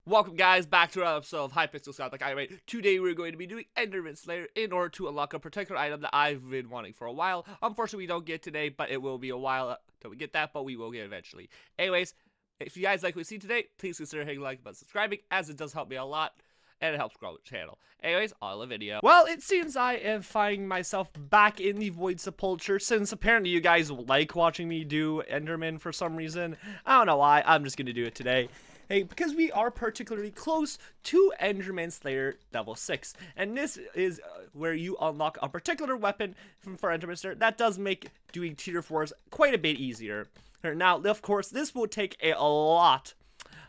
Welcome guys back to another episode of Hypixel Skyblock. Today we're going to be doing Enderman Slayer in order to unlock a particular item that I've been wanting for a while. Unfortunately we don't get today, but it will be a while till we get that, but we will get eventually. Anyways, if you guys like what you see today, please consider hitting like and subscribing, as it does help me a lot. And it helps grow the channel. Anyways, on the video. Well, it seems I am finding myself back in the Void Sepulture, since apparently you guys like watching me do Enderman for some reason. I don't know why, I'm just gonna do it today. Hey, because we are particularly close to Enderman Slayer level 6. And this is where you unlock a particular weapon for Enderman Slayer that does make doing tier 4s quite a bit easier. Now, of course, this will take a lot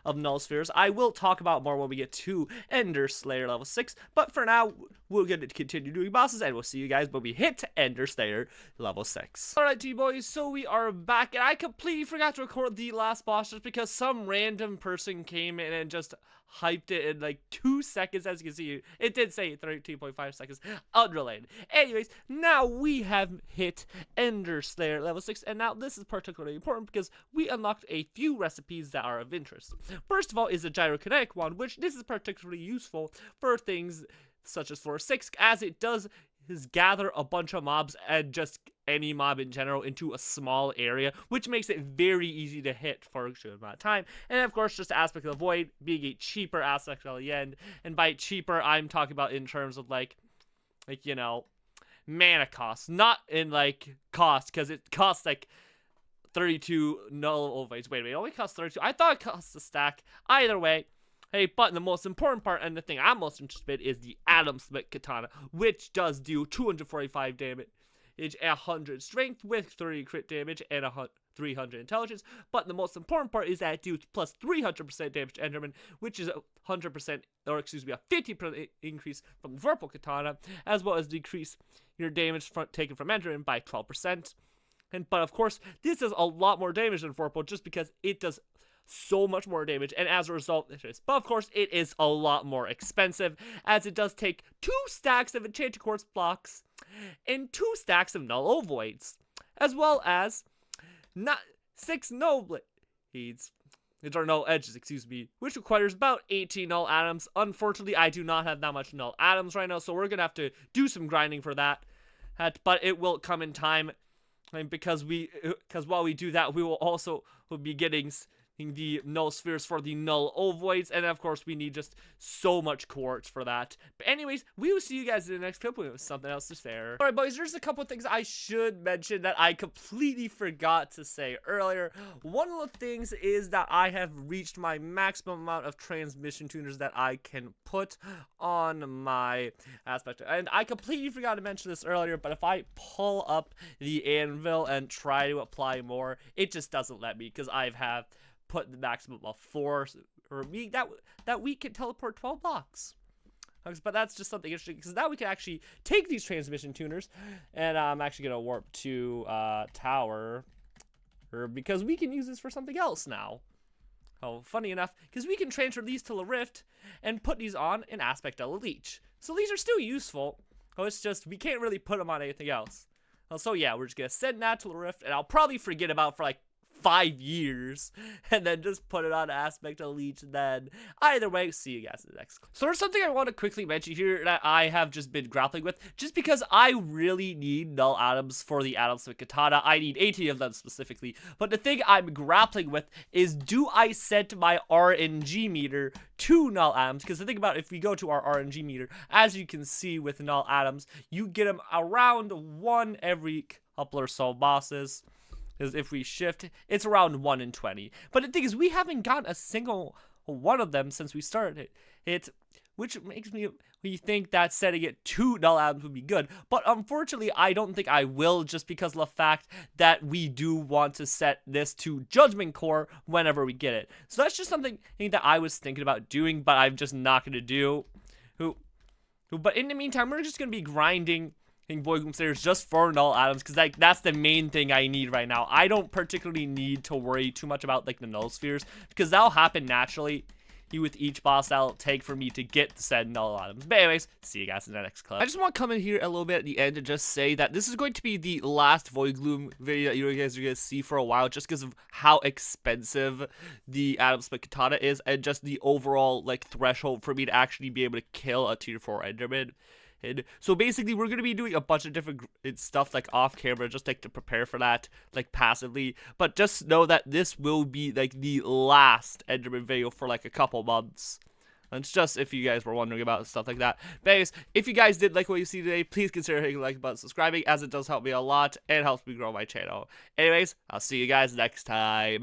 of null spheres. I will talk about more when we get to Ender Slayer level 6, but for now, we're going to continue doing bosses, and we'll see you guys when we hit Ender Slayer level 6. Alright, T-boys, so we are back, and I completely forgot to record the last boss just because some random person came in and just hyped it in like 2 seconds. As you can see, it did say 13.5 seconds, unrelated. Anyways, now we have hit Ender Slayer level 6, and now this is particularly important because we unlocked a few recipes that are of interest. First of all is the gyrokinetic one, which this is particularly useful for things such as floor 6, as it does gather a bunch of mobs and just any mob in general into a small area, which makes it very easy to hit for a short amount of time. And of course, just Aspect of the Void being a cheaper aspect at the end, and by cheaper I'm talking about in terms of like you know, mana cost, not in like cost, because it costs like 32 null voids. Wait a minute, it only costs 32. I thought it costs a stack. Either way, hey, but the most important part, and the thing I'm most interested in, is the Atom Split Katana, which does do 245 damage, 100 strength with 30 crit damage, and 300 intelligence. But the most important part is that it deals plus 300% damage to Enderman, which is a 100%, or excuse me, a 50% increase from the Purple Katana, as well as decrease your damage taken from Enderman by 12%. But of course, this does a lot more damage than Purple, just because it does so much more damage, and as a result it is. But of course, it is a lot more expensive, as it does take 2 stacks of enchanted quartz blocks and 2 stacks of null ovoids, as well as 6 null blades, which are null edges, excuse me, which requires about 18 null atoms. Unfortunately, I do not have that much null atoms right now, so we're gonna have to do some grinding for that. But it will come in time, and because while we do that, we will also be getting the null spheres for the null ovoids, and of course we need just so much quartz for that. But anyways, we will see you guys in the next clip with something else to share. Alright boys, there's a couple things I should mention that I completely forgot to say earlier. One of the things is that I have reached my maximum amount of transmission tuners that I can put on my aspect, and I completely forgot to mention this earlier, but if I pull up the anvil and try to apply more, it just doesn't let me, because I have put the maximum of 4 for me that we can teleport 12 blocks. But that's just something interesting, because now we can actually take these transmission tuners, and I'm actually gonna warp to tower, because we can use this for something else now. Oh, funny enough, because we can transfer these to the rift and put these on an aspect of the leech. So these are still useful. Oh, it's just we can't really put them on anything else. So yeah, we're just gonna send that to the rift, and I'll probably forget about for like 5 years, and then just put it on aspect of leech. And then either way, see you guys in the next clip. So there's something I want to quickly mention here that I have just been grappling with, just because I really need null atoms for the Atom Split Katana. I need 80 of them specifically, but the thing I'm grappling with is, do I set my RNG meter to null atoms? Because the thing about, if we go to our RNG meter, as you can see with null atoms, you get them around 1 every couple or so bosses. Because if we shift, it's around 1 in 20. But the thing is, we haven't gotten a single one of them since we started it, which makes me think that setting it to null atoms would be good. But unfortunately, I don't think I will, just because of the fact that we do want to set this to Judgment Core whenever we get it. So that's just something that I was thinking about doing, but I'm just not going to do. But in the meantime, we're just going to be grinding Void Slayers just for null atoms, because like that's the main thing I need right now. I don't particularly need to worry too much about like the null spheres, because that'll happen naturally with each boss that'll take for me to get the said null items. But anyways, see you guys in the next clip. I just want to come in here a little bit at the end and just say that this is going to be the last Void Gloom video that you guys are going to see for a while, just because of how expensive the Adam Split Katana is, and just the overall like threshold for me to actually be able to kill a tier 4 Enderman. So basically, we're going to be doing a bunch of different stuff like off camera, just like to prepare for that, like passively. But just know that this will be like the last Enderman video for like a couple months. And it's just if you guys were wondering about stuff like that. But anyways, if you guys did like what you see today, please consider hitting the like button, subscribing, as it does help me a lot and helps me grow my channel. Anyways, I'll see you guys next time.